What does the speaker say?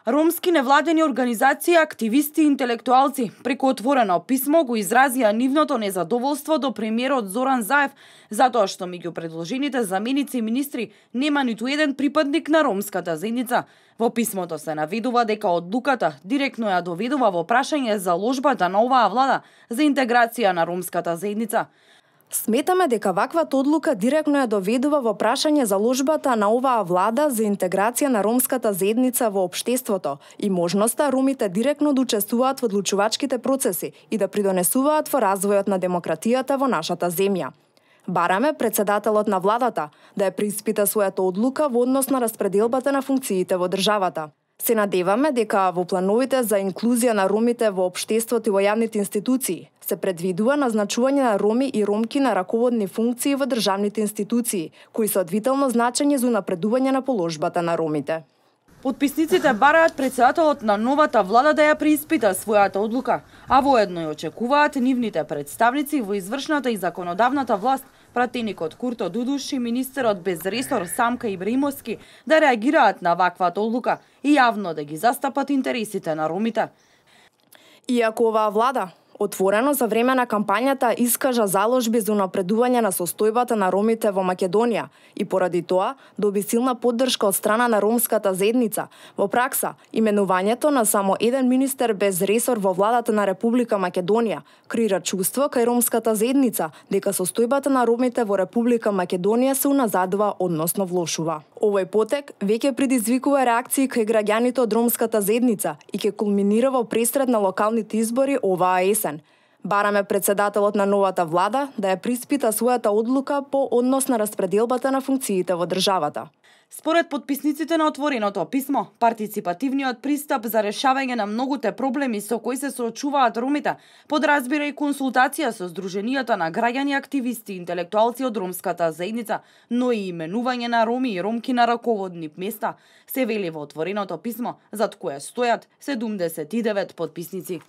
Ромски невладени организации, активисти и интелектуалци преку отворено писмо го изразија нивното незадоволство до премиерот Зоран Заев затоа што меѓу предложените заменици и министри нема ниту еден припадник на ромската заедница. Во писмото се наведува дека одлуката директно ја доведува во прашање заложбата на оваа влада за интеграција на ромската заедница. Сметаме дека ваквата одлука директно ја доведува во прашање заложбата на оваа влада за интеграција на ромската заедница во општеството и можноста ромите директно да учествуваат во одлучувачките процеси и да придонесуваат во развојот на демократијата во нашата земја. Бараме председателот на владата да ја преиспита својата одлука во однос на распределбата на функциите во државата. Се надеваме дека во плановите за инклузија на ромите во општеството и во јавните институции се предвидува назначување на роми и ромки на раководни функции во државните институции, кои се од витално значење за унапредување на положбата на ромите. Потписниците бараат председателот на новата влада да ја преиспита својата одлука, а воедно и очекуваат нивните представници во извршната и законодавната власт, пратеникот Курто Дудуш и министерот без ресор Самка Ибраимовски да реагираат на ваквата одлука и јавно да ги застапат интересите на ромите. Иако оваа влада отворено за време на кампањата искажа заложби за унапредување на состојбата на ромите во Македонија и поради тоа доби силна поддршка од страна на ромската заедница. Во пракса, именувањето на само еден министер без ресор во владата на Република Македонија креира чувство кај ромската заедница дека состојбата на ромите во Република Македонија се уназадува, односно влошува. Овој потек веќе предизвикува реакции кај граѓаните од ромската заедница и ќе кулминира во пресред на локалните избори оваа есен. Бараме председателот на новата влада да ја приспита својата одлука по однос на распределбата на функциите во државата. Според потписниците на отвореното писмо, партиципативниот пристап за решавање на многуте проблеми со кои се соочуваат ромите подразбира и консултација со здруженијата на граѓани, активисти и интелектуалци од ромската заедница, но и именување на роми и ромки на раководни места, се вели во отвореното писмо, зад кое стојат 79 потписници.